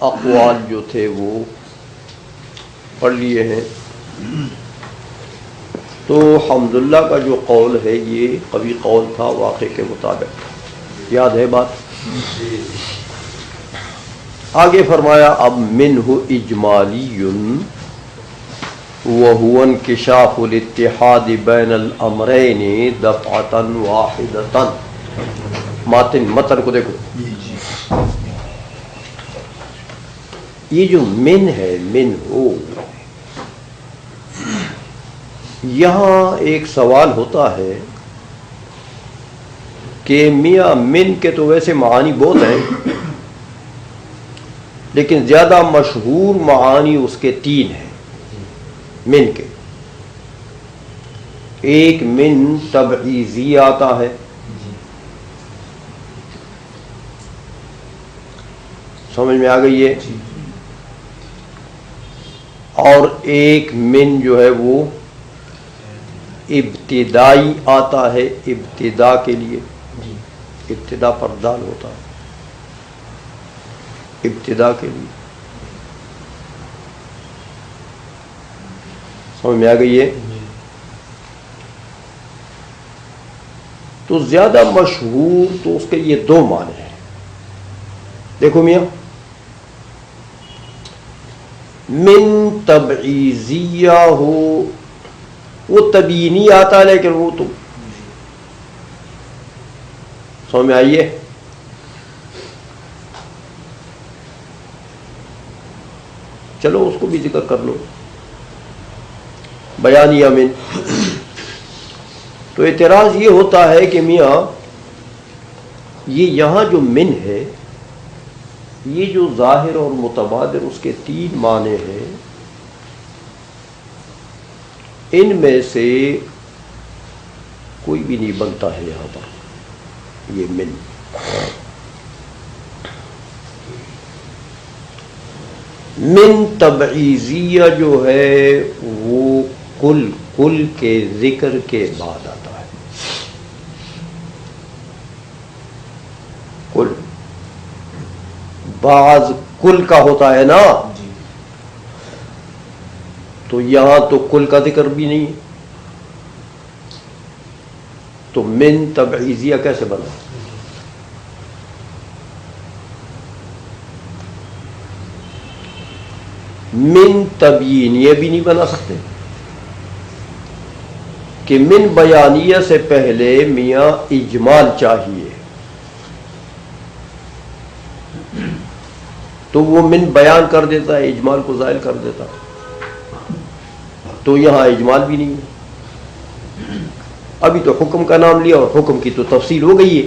اقوال جو تھے وہ پڑھ لیے ہیں. تو حمداللہ کا جو قول ہے یہ قوی قول تھا واقع کے مطابق. یاد ہے بات؟ آگے فرمایا اب منہ اجمالی وهو انکشاف الاتحاد بین الامرین دفعۃ واحدۃ. متن کو دیکھو. یہ جو من ہے من ہو، یہاں ایک سوال ہوتا ہے کہ میاں من کے تو ویسے معانی بہت ہیں، لیکن زیادہ مشہور معانی اس کے تین ہیں من کے. ایک من تبعیضی آتا ہے، سمجھ میں آ گئی ہے، اور ایک من جو ہے وہ ابتدائی آتا ہے، ابتدا کے لیے، ابتدا پر دال ہوتا ہے، ابتدا کے لیے. سمجھ میں آ گئی ہے. تو زیادہ مشہور تو اس کے یہ دو معنی ہیں. دیکھو میاں، من تبعیضیہ ہو، وہ تبیینی آتا ہے لیکن وہ تو سمجھ میں آئیے. چلو اس کو بھی ذکر کر لو. بیانیہ من، تو اعتراض یہ ہوتا ہے کہ میاں یہ یہاں جو من ہے، یہ جو ظاہر اور متبادر اس کے تین معنی ہیں، ان میں سے کوئی بھی نہیں بنتا ہے یہاں پر. یہ من من تبعیضیہ جو ہے وہ کل کے ذکر کے بعد آتا ہے. کل بعض کل کا ہوتا ہے نا، تو یہاں تو کل کا ذکر بھی نہیں ہے، تو من تبعیضیہ کیسے بنا؟ من تبیینیہ بھی نہیں بنا سکتے کہ من بیانیہ سے پہلے میاں اجمال چاہیے، تو وہ من بیان کر دیتا ہے، اجمال کو زائل کر دیتا ہے. تو یہاں اجمال بھی نہیں ہے. ابھی تو حکم کا نام لیا اور حکم کی تو تفصیل ہو گئی ہے.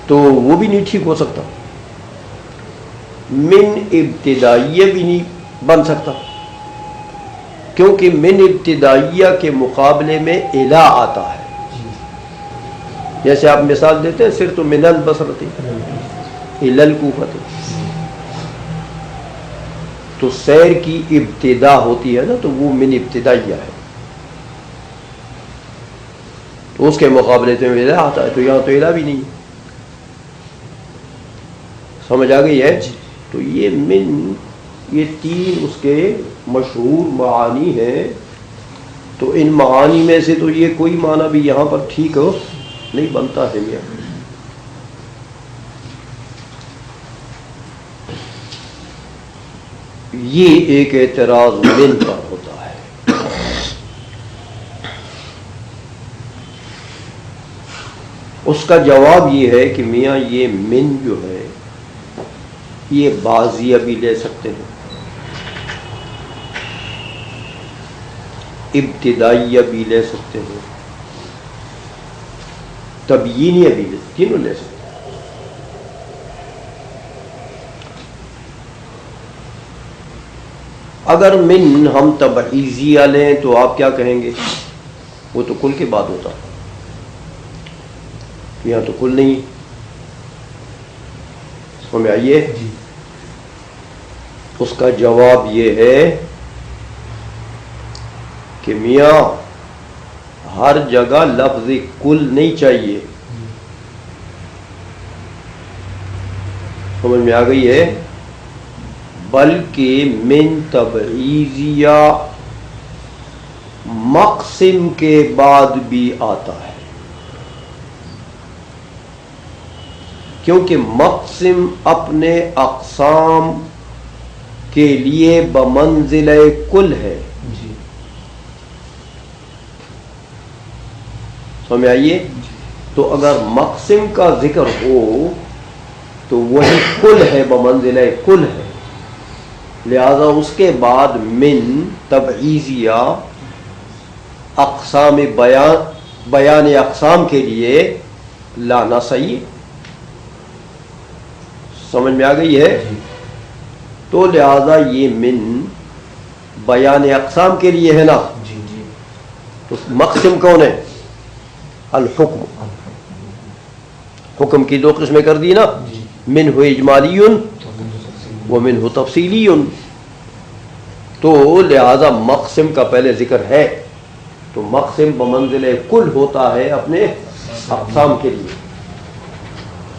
تو وہ بھی نہیں ٹھیک ہو سکتا. من ابتدائیہ بھی نہیں بن سکتا، کیونکہ من ابتدائیہ کے مقابلے میں الا آتا ہے. جیسے آپ مثال دیتے ہیں صرف تو من البصرۃ الی الکوفۃ، تو سیر کی ابتدا ہوتی ہے نا، تو وہ من ابتدائیہ ہے، تو اس کے مقابلے میں الا آتا ہے. تو یہاں تو الا بھی نہیں ہے. سمجھ آ گئی ہے؟ تو یہ من، یہ تین اس کے مشہور معانی ہیں. تو ان معانی میں سے تو یہ کوئی معنی بھی یہاں پر ٹھیک ہو نہیں بنتا ہے. یہ ایک اعتراض من پر ہوتا ہے. اس کا جواب یہ ہے کہ میاں یہ من جو ہے یہ بازیہ بھی لے سکتے ہیں، ابتدائیہ بھی لے سکتے ہیں، تبیینیہ بھی تینوں لے سکتے ہیں. اگر من ہم تبعیضیہ لیں تو آپ کیا کہیں گے؟ وہ تو کل کے بعد ہوتا، یہاں تو کل نہیں. سمجھ آئیے؟ اس کا جواب یہ ہے کہ میاں ہر جگہ لفظ کل نہیں چاہیے. سمجھ میں آ گئی ہے؟ بلکہ من تبعیضیہ مقسم کے بعد بھی آتا ہے، کیونکہ مقسم اپنے اقسام کے لیے بمنزلہ کل ہے. سمجھ آئیے؟ تو اگر مقسم کا ذکر ہو تو وہی کل ہے، بمنزلہ کل ہے، لہذا اس کے بعد من تبعیضیہ اقسام بیان اقسام کے لیے لانا صحیح. سمجھ میں آ گئی ہے؟ تو لہذا یہ من بیان اقسام کے لیے ہے نا. تو مقسم کون ہے؟ الحکم. حکم کی 2 قسمیں کر دی نا، منہ اجمالی ومنہ تفصیلی. تو لہذا مقسم کا پہلے ذکر ہے، تو مقسم بمنزل کل ہوتا ہے اپنے اقسام کے لیے.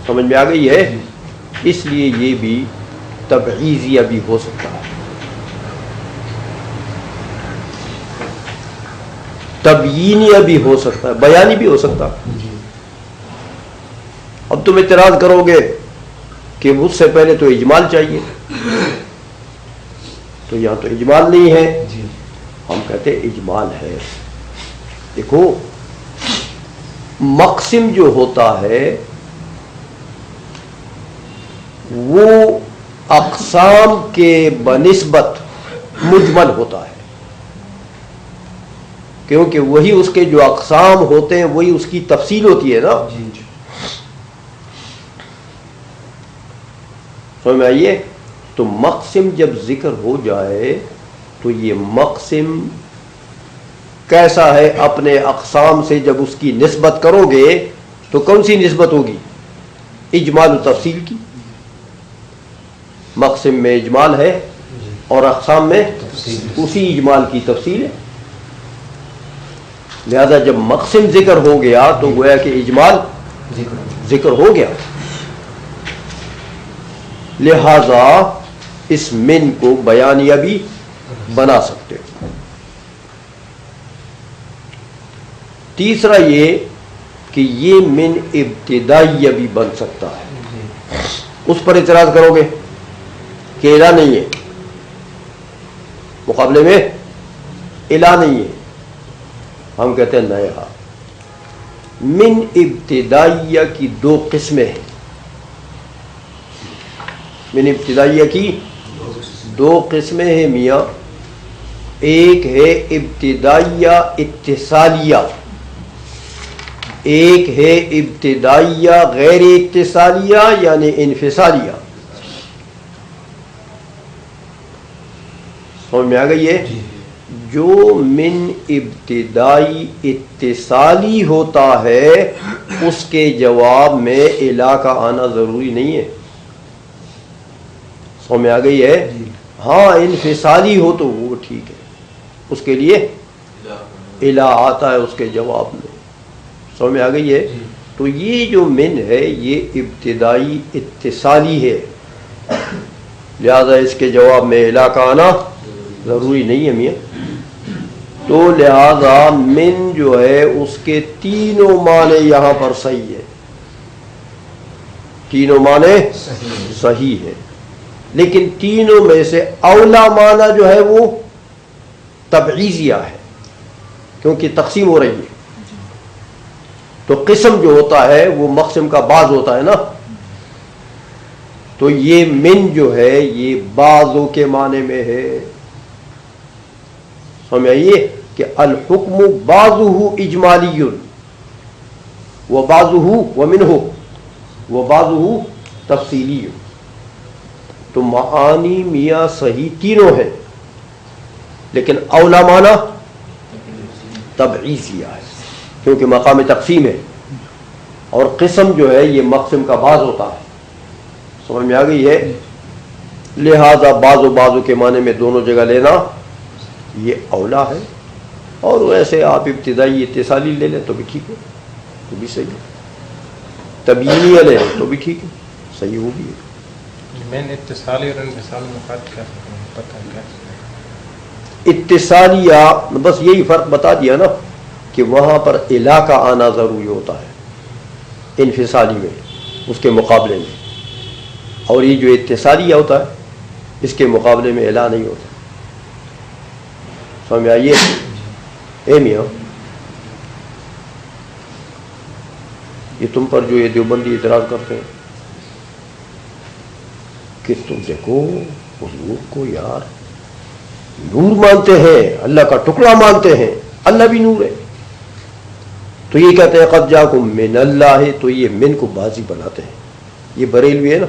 سمجھ میں آ گئی ہے؟ اس لیے یہ بھی تبعیضیہ بھی ہو سکتا ہے، تبیینیہ بھی ہو سکتا ہے، بیانی بھی ہو سکتا ہے. اب تم اعتراض کرو گے کہ مجھ سے پہلے تو اجمال چاہیے، تو یہاں تو اجمال نہیں ہے. ہم کہتے اجمال ہے. دیکھو مقسم جو ہوتا ہے وہ اقسام کے بنسبت مجمل ہوتا ہے، کیونکہ وہی اس کے جو اقسام ہوتے ہیں وہی اس کی تفصیل ہوتی ہے نا. سمجھ میں آئیے؟ تو مقسم جب ذکر ہو جائے تو یہ مقسم کیسا ہے اپنے اقسام سے جب اس کی نسبت کرو گے تو کون سی نسبت ہوگی؟ اجمال و تفصیل کی. مقسم میں اجمال ہے اور اقسام میں اسی اجمال کی تفصیل ہے. لہذا جب مقسم ذکر ہو گیا تو گویا کہ اجمال ذکر ہو گیا. لہذا اس من کو بیانیہ بھی بنا سکتے ہو. تیسرا یہ کہ یہ من ابتدائیہ بھی بن سکتا ہے. اس پر اعتراض کرو گے کہ الہ نہیں ہے، مقابلے میں الہ نہیں ہے. ہم کہتے ہیں نیا من ابتدائیہ کی 2 قسمیں ہیں. من ابتدائیہ کی 2 قسمیں ہیں میاں. ایک ہے ابتدائیہ اتصالیہ، ایک ہے ابتدائیہ غیر اتصالیہ یعنی انفصالیہ. سمجھ میں آ گئی ہے؟ جو من ابتدائی اتصالی ہوتا ہے اس کے جواب میں الہ کا آنا ضروری نہیں ہے. سمجھ میں آ گئی ہے؟ ہاں انفصالی ہو تو وہ ٹھیک ہے، اس کے لیے الہ آتا ہے اس کے جواب میں. سمجھ میں آ گئی ہے؟ تو یہ جو من ہے یہ ابتدائی اتصالی ہے، لہذا اس کے جواب میں الہ کا آنا ضروری نہیں ہے میاں. تو لہذا من جو ہے اس کے 3 معنی یہاں پر صحیح ہے، 3 معنی صحیح ہے. لیکن 3 میں سے اولا معنی جو ہے وہ تبعیضیہ ہے، کیونکہ تقسیم ہو رہی ہے. تو قسم جو ہوتا ہے وہ مقسم کا بعض ہوتا ہے نا. تو یہ من جو ہے یہ بعضوں کے معنی میں ہے. سمجھ آئیے کہ الحکم بعضہ اجمالی وبعضہ ومنہ وبعضہ تفصیلی. تو معانی میاں صحیح 3 ہیں، لیکن اولا معنی تبعیضیہ ہے کیونکہ مقام تقسیم ہے، اور قسم جو ہے یہ مقسم کا بعض ہوتا ہے. سمجھ میں آ گئی ہے؟ لہذا بعض و بعضوں کے معنی میں دونوں جگہ لینا یہ اولا ہے. اور ویسے آپ ابتدائی اتصالی لے لیں تو بھی ٹھیک ہے، تو بھی صحیح ہے. تبیینیہ لے لیں تو بھی ٹھیک ہے، صحیح وہ بھی ہے. مین اتصالی اور انفصال میں فرق کیا پتہ کیا؟ اتصالیہ بس یہی فرق بتا دیا نا کہ وہاں پر الہ کا آنا ضروری ہوتا ہے انفصالی میں اس کے مقابلے میں، اور یہ جو اتصالیہ ہوتا ہے اس کے مقابلے میں الہ نہیں ہوتا. سمجھ آئیے؟ اے میاں یہ تم پر جو یہ دیوبندی اعتراض کرتے ہیں کہ تم دیکھو حضور کو یار نور مانتے ہیں، اللہ کا ٹکڑا مانتے ہیں، اللہ بھی نور ہے، تو یہ کہتے ہیں قد جاکم من اللہ، تو یہ من کو بازی بناتے ہیں. یہ بریلوی ہے نا،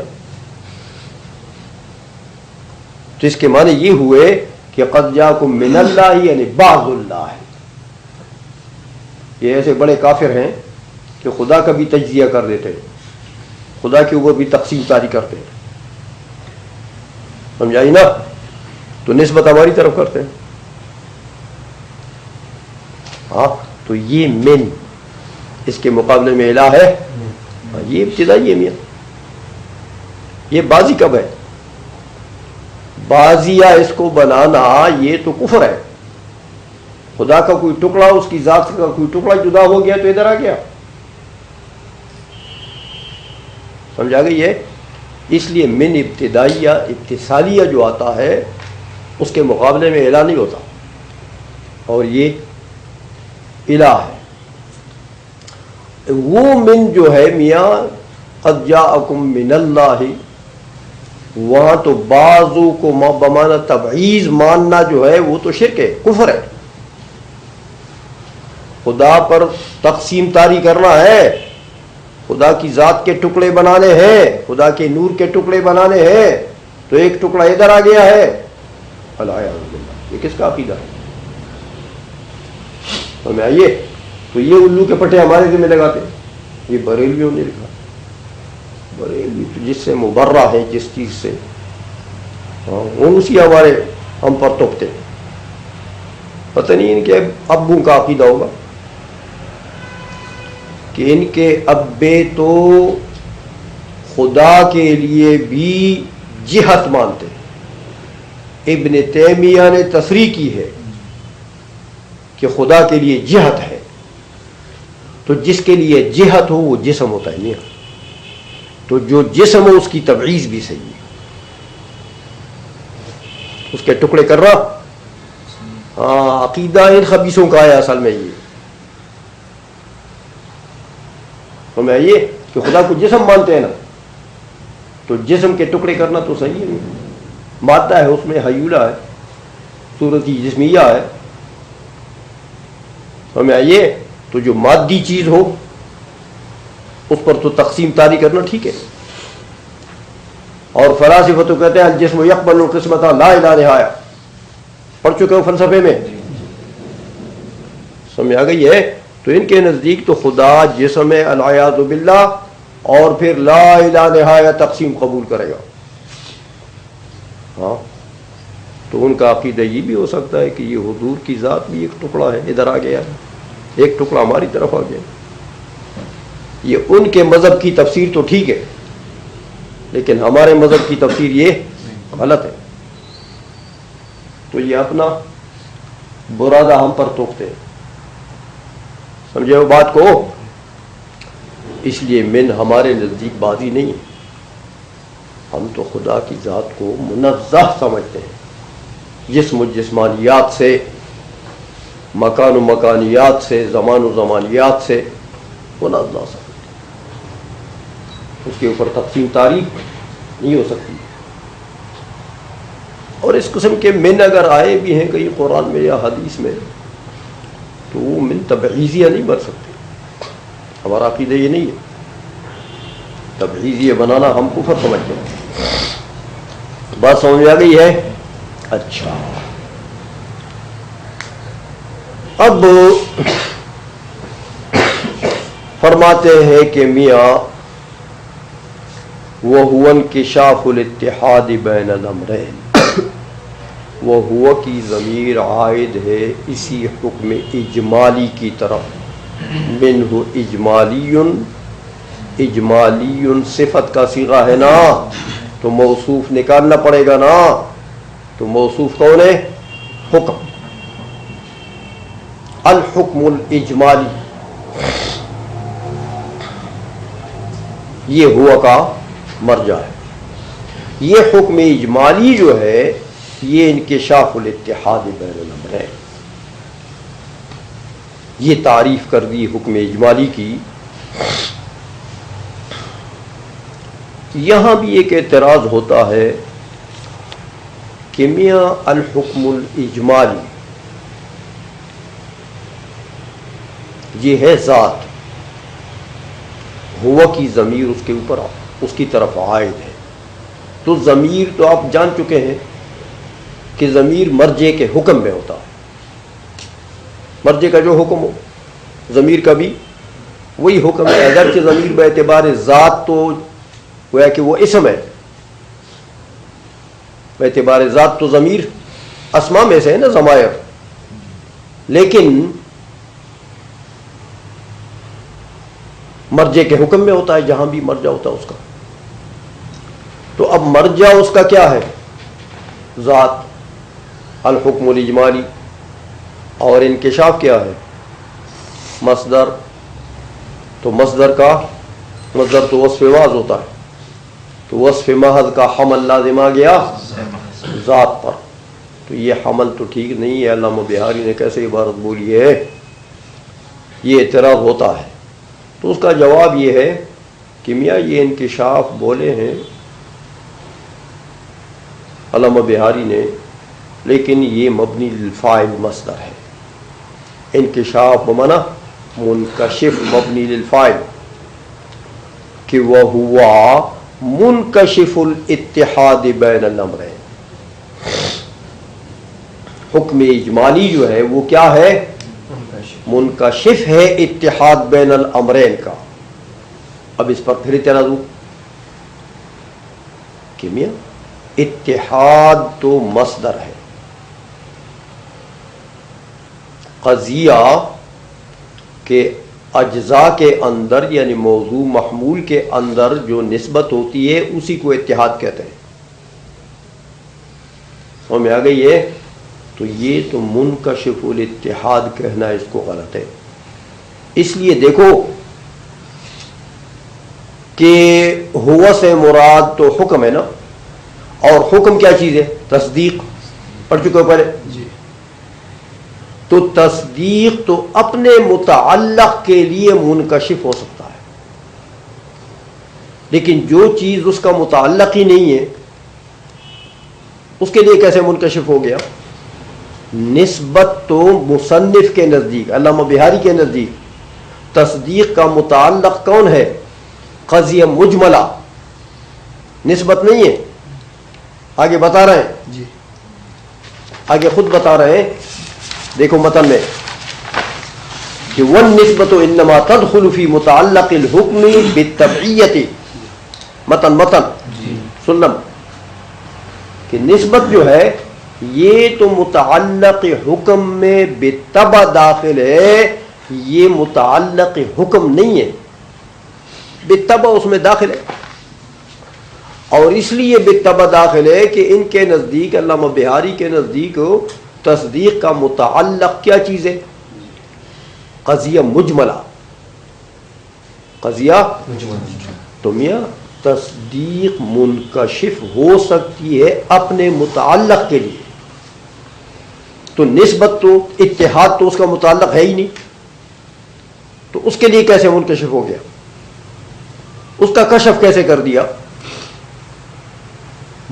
تو اس کے معنی یہ ہوئے کہ قد جاکم من اللہ یعنی بعض اللہ ہے. یہ ایسے بڑے کافر ہیں کہ خدا کا بھی تجزیہ کر دیتے ہیں، خدا کے اوپر بھی تقسیم تاری کرتے ہیں. سمجھائی نا؟ تو نسبت ہماری طرف کرتے ہیں. ہاں تو یہ من اس کے مقابلے میں الہ ہے. یہ ابتدائی ہے میاں. یہ بازی کب ہے؟ بازیہ اس کو بنانا یہ تو کفر ہے. خدا کا کوئی ٹکڑا، اس کی ذات کا کوئی ٹکڑا جدا ہو گیا تو ادھر آ گیا. سمجھا گئی ہے؟ اس لیے من ابتدائیہ اتصالیہ جو آتا ہے اس کے مقابلے میں الہ نہیں ہوتا، اور یہ الہ ہے. وہ من جو ہے میاں قد جاءکم من اللہ، وہاں تو بعضوں کو بمعنی تبعیض ماننا جو ہے وہ تو شرک ہے، کفر ہے. خدا پر تقسیم تاری کرنا ہے، خدا کی ذات کے ٹکڑے بنانے ہیں، خدا کے نور کے ٹکڑے بنانے ہیں، تو ایک ٹکڑا ادھر آ گیا ہے. الیاذ باللہ، یہ کس کا عقیدہ ہے؟ ہمیں آئیے تو یہ الو کے پٹے ہمارے ذمہ لگاتے ہیں. یہ بریلویوں نے لکھا. بریلوی جس سے مبرہ ہے جس چیز سے، وہ اسی ہمارے ہم پر توپتے. پتہ نہیں ان کے ابوں کا عقیدہ ہوگا کہ ان کے ابے تو خدا کے لیے بھی جہت مانتے ہیں. ابن تیمیہ نے تصریح کی ہے کہ خدا کے لیے جہت ہے، تو جس کے لیے جہت ہو وہ جسم ہوتا ہے میاں. تو جو جسم ہو اس کی تبعیض بھی صحیح ہے، اس کے ٹکڑے کر رہا. ہاں عقیدہ ان خبیثوں کا ہے اصل میں. یہ ہمیں آئیے کہ خدا کو جسم مانتے ہیں نا، تو جسم کے ٹکڑے کرنا تو صحیح ہے. مادہ ہے اس میں، حیولہ ہے، صورتی جسمیہ ہے. ہمیں آئیے تو جو مادی چیز ہو اس پر تو تقسیم تاری کرنا ٹھیک ہے. اور فلاسفہ تو کہتے ہیں الجسم یقبل القسمۃ لا الہ نہایہ، پڑھ چکے ہو فلسفے میں. سمجھ آ گئی ہے؟ تو ان کے نزدیک تو خدا جسم ہے العیاذ باللہ، اور پھر لا الہ نہایہ تقسیم قبول کرے گا. ہاں تو ان کا عقیدہ یہ بھی ہو سکتا ہے کہ یہ حضور کی ذات بھی ایک ٹکڑا ہے، ادھر آ گیا ہے، ایک ٹکڑا ہماری طرف آ گیا. یہ ان کے مذہب کی تفسیر تو ٹھیک ہے، لیکن ہمارے مذہب کی تفسیر یہ غلط ہے. تو یہ اپنا برادہ ہم پر توپتے ہیں. سمجھے وہ بات کو؟ اس لیے من ہمارے نزدیک بازی نہیں ہے. ہم تو خدا کی ذات کو منزہ سمجھتے ہیں، جسم و جسمانیات سے، مکان و مکانیات سے، زمان و زمانیات سے منزہ سمجھتے ہیں. اس کے اوپر تقسیم تعریف نہیں ہو سکتی. اور اس قسم کے من اگر آئے بھی ہیں کہیں قرآن میں یا حدیث میں، تو وہ من تبعیضیہ نہیں بن سکتے. ہمارا عقیدہ یہ نہیں ہے. تبعیضیہ بنانا ہم کفر سمجھتے ہیں. بات سمجھ آ گئی ہے؟ اچھا، اب فرماتے ہیں کہ میاں وَهُوَ انکشاف الاتحاد بین الامرین، وَهُوَ کی ضمیر عائد ہے اسی حکم اجمالی کی طرف. منہ اجمالی، اجمالی صفت کا صیغہ ہے نا، تو موصوف نکالنا پڑے گا نا. تو موصوف کون ہے؟ حکم. الحکم الاجمالی یہ ہوا کا مرجع ہے. یہ حکم اجمالی جو ہے یہ انکشاف الاتحاد بین الامرین. یہ تعریف کر دی حکم اجمالی کی. یہاں بھی ایک اعتراض ہوتا ہے کہ میاں الحکم الاجمالی یہ ہے ذات، ہوا کی ضمیر اس کے اوپر اس کی طرف عائد ہے. تو ضمیر تو آپ جان چکے ہیں کہ ضمیر مرجع کے حکم میں ہوتا ہے. مرجع کا جو حکم ہو ضمیر کا بھی وہی حکم ہے. اگرچہ ضمیر باعتبار ذات تو گویا کہ وہ اسم ہے، باعتبار ذات تو ضمیر اسماء میں سے ہے نا، ضمائر، لیکن مرجع کے حکم میں ہوتا ہے جہاں بھی مرجع ہوتا ہے اس کا. تو اب مرجع اس کا کیا ہے؟ ذات. الحکم الاجمالی. اور انکشاف کیا ہے؟ مصدر. تو مصدر تو وصف واضح ہوتا ہے. تو وصف محض کا حمل لازم آ گیا ذات پر. تو یہ حمل تو ٹھیک نہیں ہے. علامہ بہاری نے کیسے عبارت بولی ہے؟ یہ اعتراض ہوتا ہے. تو اس کا جواب یہ ہے کہ میاں یہ انکشاف بولے ہیں علامہ بہاری نے، لیکن یہ مبنی للفاعل مصدر ہے. انکشاف بمعنی منکشف مبنی للفاعل کہ وہوا منکشف الاتحاد بین الامرین. حکم اجمالی جو ہے وہ کیا ہے؟ منکشف ہے اتحاد بین الامرین کا. اب اس پر پھر اعتراض ہو کہ میاں اتحاد تو مصدر ہے، قضیہ کے اجزاء کے اندر یعنی موضوع محمول کے اندر جو نسبت ہوتی ہے اسی کو اتحاد کہتے ہیں. سمجھ میں آ گئی ہے؟ تو یہ تو منکشف الاتحاد کہنا اس کو غلط ہے. اس لیے دیکھو کہ ہوا سے مراد تو حکم ہے نا، اور حکم کیا چیز ہے؟ تصدیق. پڑھ چکے ہو پہلے جی. تو تصدیق تو اپنے متعلق کے لیے منکشف ہو سکتا ہے، لیکن جو چیز اس کا متعلق ہی نہیں ہے اس کے لیے کیسے منکشف ہو گیا؟ نسبت تو مصنف کے نزدیک، علامہ بہاری کے نزدیک تصدیق کا متعلق کون ہے؟ قضیہ مجملہ، نسبت نہیں ہے. آگے بتا رہے ہیں جی، آگے خود بتا رہے ہیں. دیکھو متن میں کہ والنسبت انما تدخل فی متعلق الحکم بالتبعیت. متن سنم کہ نسبت جو ہے یہ تو متعلق حکم میں بالتبع داخل ہے، یہ متعلق حکم نہیں ہے، بالتبع اس میں داخل ہے. اور اس لیے بالتبع داخل ہے کہ ان کے نزدیک، علامہ بہاری کے نزدیک، تصدیق کا متعلق کیا چیز ہے؟ قضیہ مجملہ. قضیہ تو میاں تصدیق منکشف ہو سکتی ہے اپنے متعلق کے لیے. تو نسبت تو اتحاد تو اس کا متعلق ہے ہی نہیں، تو اس کے لیے کیسے منکشف ہو گیا؟ اس کا کشف کیسے کر دیا؟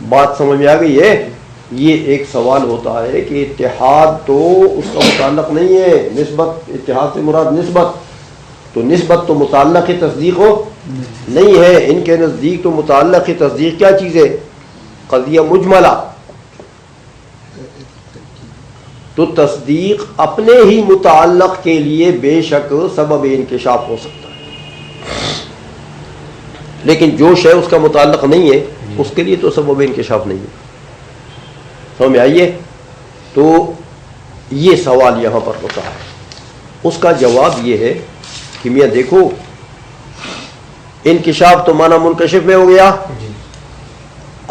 بات سمجھ میں آ گئی ہے؟ یہ ایک سوال ہوتا ہے کہ اتحاد تو اس کا متعلق نہیں ہے، نسبت، اتحاد سے مراد نسبت، تو نسبت تو متعلق تصدیق ہو نہیں ہے. ان کے نزدیک تو متعلق تصدیق کیا چیز ہے؟ قضیہ مجملہ. تو تصدیق اپنے ہی متعلق کے لیے بے شک سبب انکشاف ہو سکتا ہے، لیکن جو شے اس کا متعلق نہیں ہے اس کے لیے تو سبب انکشاف نہیں ہے. سمجھ میں آئیے؟ تو یہ سوال یہاں پر ہوتا ہے. اس کا جواب یہ ہے کہ میاں دیکھو انکشاف تو معنی منکشف میں ہو گیا،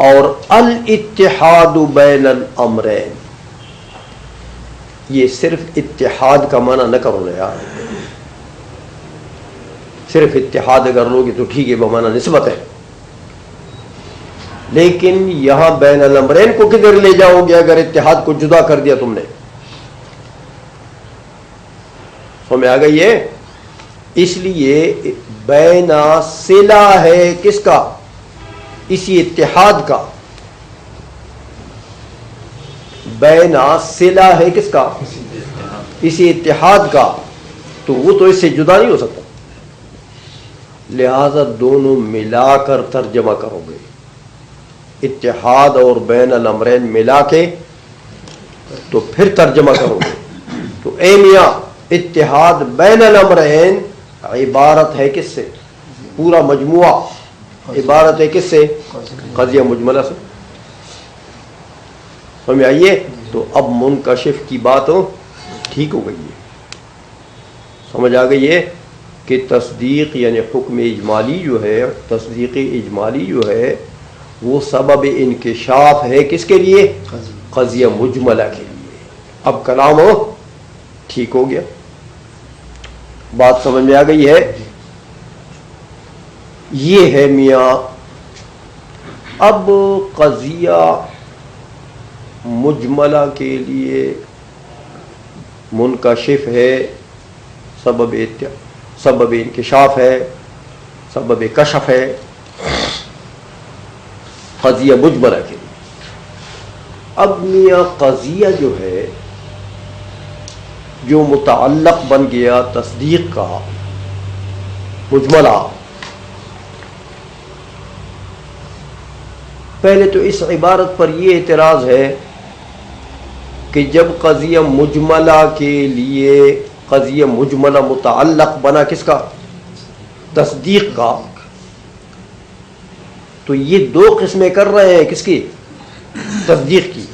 اور الاتحاد بین الامرین، یہ صرف اتحاد کا معنی نہ کرو نا یار، صرف اتحاد اگر لوگے تو ٹھیک ہے، بمعنی نسبت ہے، لیکن یہاں بین الامرین کو کدھر لے جاؤ گے اگر اتحاد کو جدا کر دیا تم نے؟ سمجھ آ گئی ہے؟ اس لیے بینا صلہ ہے کس کا؟ اسی اتحاد کا. بینا صلہ ہے کس کا؟ اسی اتحاد کا. تو وہ تو اس سے جدا نہیں ہو سکتا، لہذا دونوں ملا کر ترجمہ کرو گے. اتحاد اور بین الامرین ملا کے تو پھر ترجمہ کرو گے. تو اے میاں اتحاد بین الامرین عبارت ہے کس سے؟ پورا مجموعہ عبارت ہے کس سے؟ قضیہ مجملہ سے. سمجھ آئیے؟ تو اب منکشف کی بات ٹھیک ہو گئی ہے، سمجھ آ گئی ہے کہ تصدیق یعنی حکم اجمالی جو ہے، تصدیق اجمالی جو ہے وہ سبب انکشاف ہے کس کے لیے؟ قضیہ مجملہ کے لیے. اب کلام ٹھیک ہو گیا، بات سمجھ میں آ گئی ہے؟ یہ ہے میاں. اب قضیہ مجملہ کے لیے منکشف ہے، سبب انکشاف ہے، سبب کشف ہے قضیہ مجملہ کے لیے. اب میاں قضیہ جو ہے جو متعلق بن گیا تصدیق کا مجملہ، پہلے تو اس عبارت پر یہ اعتراض ہے کہ جب قضیہ مجملہ کے لیے قضیہ مجملہ متعلق بنا کس کا؟ تصدیق کا، تو یہ دو قسمیں کر رہے ہیں کس کی؟ تصدیق کی.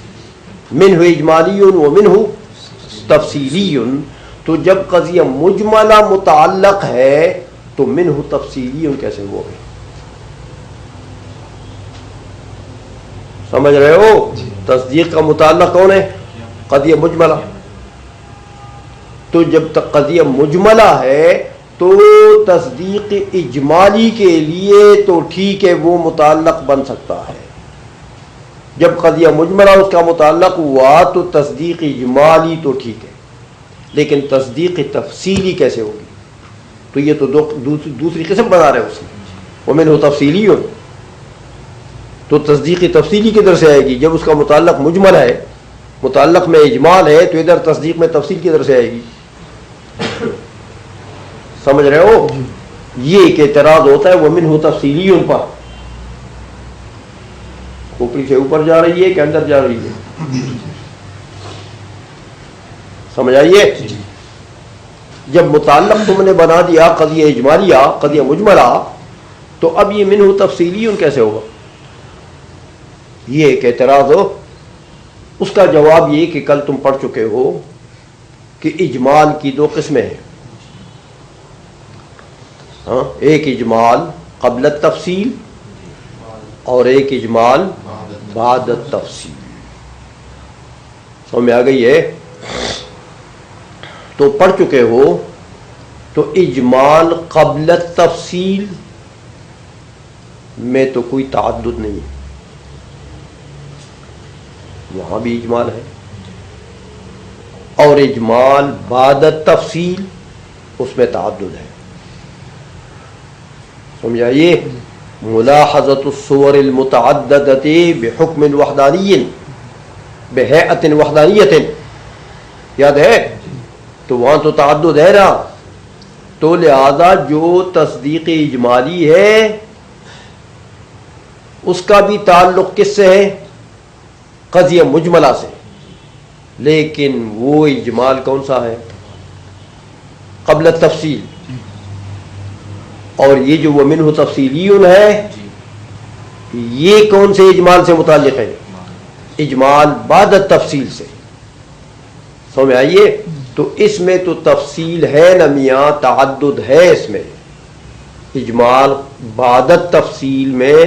منہ اجمالی و منہ تفصیلی. تو جب قضیہ مجملہ متعلق ہے تو منہ تفصیلی کیسے ہوا؟ سمجھ رہے ہو؟ تصدیق کا متعلق کون ہے؟ قضیہ مجملہ. تو جب تک قضیہ مجملہ ہے تو تصدیق اجمالی کے لیے تو ٹھیک ہے وہ متعلق بن سکتا ہے. جب قضیہ مجملہ اس کا متعلق ہوا تو تصدیق اجمالی تو ٹھیک ہے، لیکن تصدیق تفصیلی کیسے ہوگی؟ تو یہ تو دوسری قسم بنا رہے اس میں، ومنہ تفصیلی. تو تصدیق تفصیلی کدھر سے آئے گی؟ جب اس کا متعلق مجمل ہے، متعلق میں اجمال ہے، تو ادھر تصدیق میں تفصیل کدھر سے آئے گی؟ سمجھ رہے ہو؟ یہ ایک اعتراض ہوتا ہے ومنہ تفصیلی پر. اوپری سے اوپر جا رہی ہے کہ اندر جا رہی ہے؟ سمجھ آئیے؟ جب متعلق تم نے بنا دیا قضیہ اجمالیہ قضیہ مجملہ، تو اب یہ منہ تفصیلی کیسے ہوگا؟ یہ ایک اعتراض ہو. اس کا جواب یہ کہ کل تم پڑھ چکے ہو کہ اجمال کی دو قسمیں ہیں. ہاں، ایک اجمال قبل التفصیل اور ایک اجمال بعد التفصیل. سمجھ میں آ گئی ہے؟ تو پڑھ چکے ہو تو اجمال قبل التفصیل میں تو کوئی تعدد نہیں ہے، وہاں بھی اجمال ہے. اور اجمال بعد التفصیل اس میں تعدد ہے. سمجھائیے؟ ملاحظۃ الصور المتعددۃ بحکم وحدانی بہیئۃ وحدانیۃ، یاد ہے؟ تو وہاں تو تعدد ہے نا. تو لہذا جو تصدیق اجمالی ہے اس کا بھی تعلق کس سے ہے؟ قضیہ مجملہ سے. لیکن وہ اجمال کون سا ہے؟ قبل التفصیل. اور یہ جو ومنہ تفصیلی ہے یہ کون سے اجمال سے متعلق ہے؟ اجمال بعد التفصیل سے. سمجھ آئیے؟ تو اس میں تو تفصیل ہے نا میاں، تعدد ہے اس میں. اجمال بعد التفصیل میں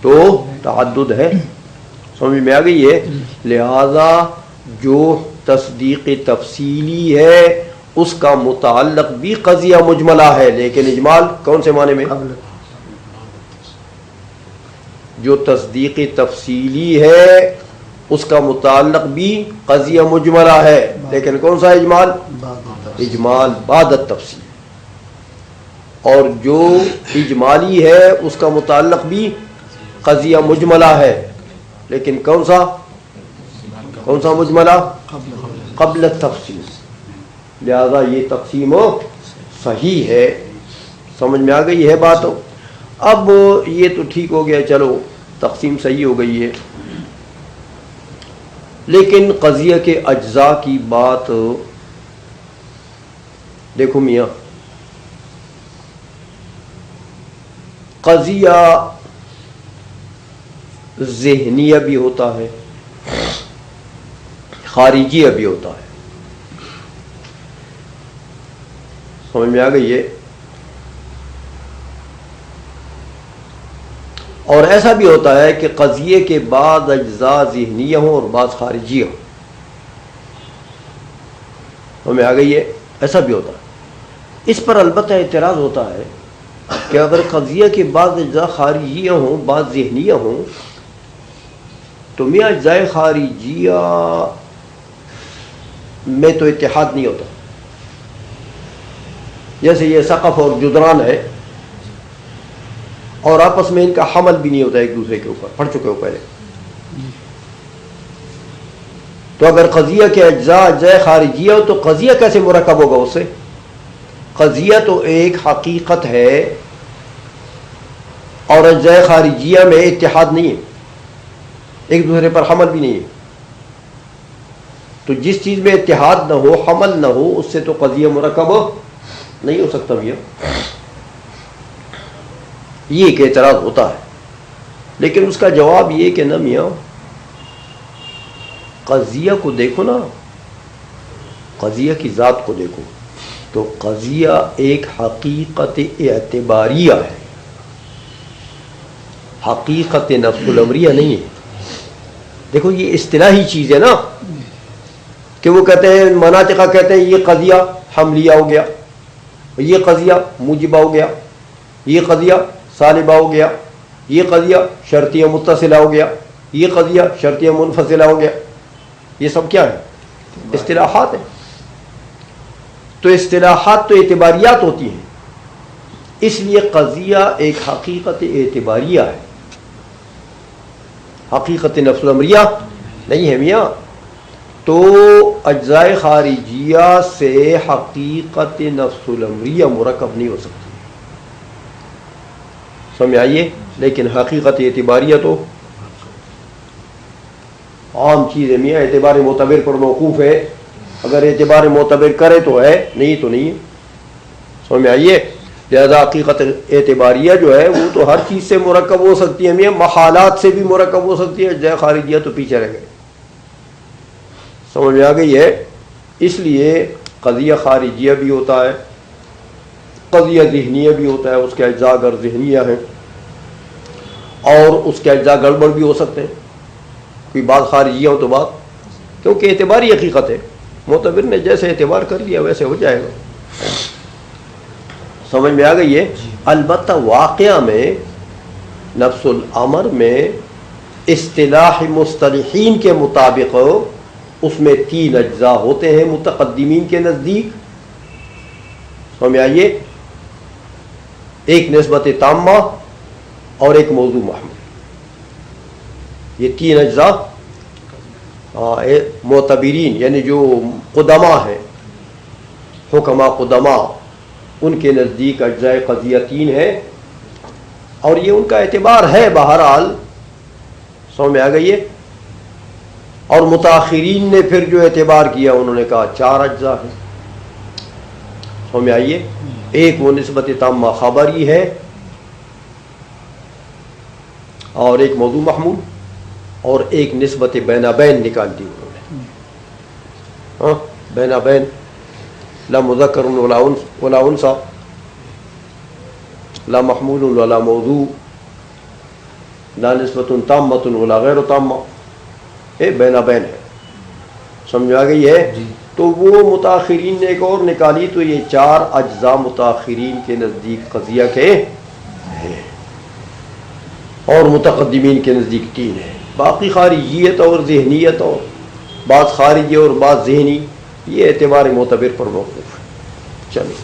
تو تعدد ہے. سمجھ میں آ گئی ہے. لہذا جو تصدیق تفصیلی ہے اس کا متعلق بھی قضیہ مجملہ ہے، لیکن اجمال کون سے معنی میں؟ جو تصدیق تفصیلی ہے اس کا متعلق بھی قضیہ مجملہ ہے، لیکن کون سا اجمال؟ اجمال بعد التفصیل. اور جو اجمالی ہے اس کا متعلق بھی قضیہ مجملہ ہے، لیکن کون سا مجملہ؟ قبل التفصیل. لہذا یہ تقسیم صحیح ہے. سمجھ میں آ گئی ہے بات؟ اب یہ تو ٹھیک ہو گیا، چلو تقسیم صحیح ہو گئی ہے، لیکن قضیہ کے اجزاء کی بات دیکھو میاں. قضیہ ذہنیہ بھی ہوتا ہے، خارجیہ بھی ہوتا ہے. سمجھ میں آ گئی ہے؟ اور ایسا بھی ہوتا ہے کہ قضیے کے بعض اجزاء ذہنیہ ہوں اور بعض خارجیہ ہوں. سمجھ میں آ گئی ہے؟ ایسا بھی ہوتا ہے. اس پر البتہ اعتراض ہوتا ہے کہ اگر قضیہ کے بعض اجزاء خارجیہ ہوں بعض ذہنیہ ہوں تو میاں اجزاء خارجیہ میں تو اتحاد نہیں ہوتا. جیسے یہ سقف اور جدران ہے اور آپس میں ان کا حمل بھی نہیں ہوتا ایک دوسرے کے اوپر، پڑھ چکے ہو پہلے. تو اگر قضیہ کے اجزاء خارجیہ ہو تو قضیہ کیسے مرکب ہوگا اس سے؟ قضیہ تو ایک حقیقت ہے اور اجزاء خارجیہ میں اتحاد نہیں ہے، ایک دوسرے پر حمل بھی نہیں ہے. تو جس چیز میں اتحاد نہ ہو، حمل نہ ہو، اس سے تو قضیہ مرکب نہیں ہو سکتا بھیا. یہ ایک اعتراض ہوتا ہے، لیکن اس کا جواب یہ کہ نہ میاں قضیہ کو دیکھو نا، قضیہ کی ذات کو دیکھو تو قضیہ ایک حقیقت اعتباریہ ہے، حقیقت نفس الامریہ نہیں ہے. دیکھو یہ اصطلاحی چیز ہے نا کہ وہ کہتے ہیں مناطقہ کہتے ہیں یہ قضیہ حملیہ ہو گیا، یہ قضیہ موجبہ ہو گیا، یہ قضیہ سالبہ ہو گیا، یہ قضیہ شرطیہ متصلہ ہو گیا، یہ قضیہ شرطیہ منفصلہ ہو گیا. یہ سب کیا ہے؟ اصطلاحات ہیں. تو اصطلاحات تو اعتباریات ہوتی ہیں، اس لیے قضیہ ایک حقیقت اعتباریہ ہے، حقیقت نفس الامریہ نہیں ہے میاں. تو اجزاء خارجیہ سے حقیقت نفس الامریہ مرکب نہیں ہو سکتی. سمجھ آئیے؟ لیکن حقیقت اعتباریہ تو عام چیز ہے میاں، اعتبار معتبر پر موقوف ہے. اگر اعتبار معتبر کرے تو ہے، نہیں تو نہیں ہے. سمجھ میں آئیے؟ لہذا حقیقت اعتباریہ جو ہے وہ تو ہر چیز سے مرکب ہو سکتی ہے میاں، محالات سے بھی مرکب ہو سکتی ہے. اجزاء خارجیہ تو پیچھے رہ گئے. سمجھ میں آ گئی ہے؟ اس لیے قضیہ خارجیہ بھی ہوتا ہے، قضیہ ذہنیہ بھی ہوتا ہے. اس کے اجزاء اگر ذہنیہ ہیں اور اس کے اجزاء گڑبڑ بھی ہو سکتے ہیں، کوئی بات خارجیہ ہو تو بات، کیونکہ اعتباری حقیقت ہے، معتبر نے جیسے اعتبار کر لیا ویسے ہو جائے گا. سمجھ میں آ گئی ہے؟ البتہ واقعہ میں نفس الامر میں اصطلاح مصطلحین کے مطابق اس میں 3 اجزاء ہوتے ہیں متقدمین کے نزدیک. سمجھ میں آئیے؟ ایک نسبت تامہ اور ایک موضوع محمول. یہ 3 اجزاء معتبرین یعنی جو قدما ہیں، حکما قدما، ان کے نزدیک اجزاء قضیہ 3 ہے اور یہ ان کا اعتبار ہے بہرحال. سمجھ میں آ گئی ہے؟ اور متاخرین نے پھر جو اعتبار کیا انہوں نے کہا 4 اجزاء ہیں. سمجھ میں آئیے؟ ایک وہ نسبت تامہ خبری ہے اور ایک موضوع محمول اور ایک نسبت بین بین نکال دی انہوں نے. ہاں بین بین، لا مذکر ولا انثى، لا محمول ولا موضوع، لا نسبت تامۃ ولا غیر تامہ، یہ بینا بین ہے، سمجھ آ گئی ہے؟ جی تو وہ متاخرین نے ایک اور نکالی، تو یہ 4 اجزاء متاخرین کے نزدیک قضیہ کے ہیں اور متقدمین کے نزدیک 3 ہے، باقی خارجیت اور ذہنیت اور بعض خارجی اور بعض ذہنی، یہ اعتبار معتبر پر موقوف ہے۔ چلو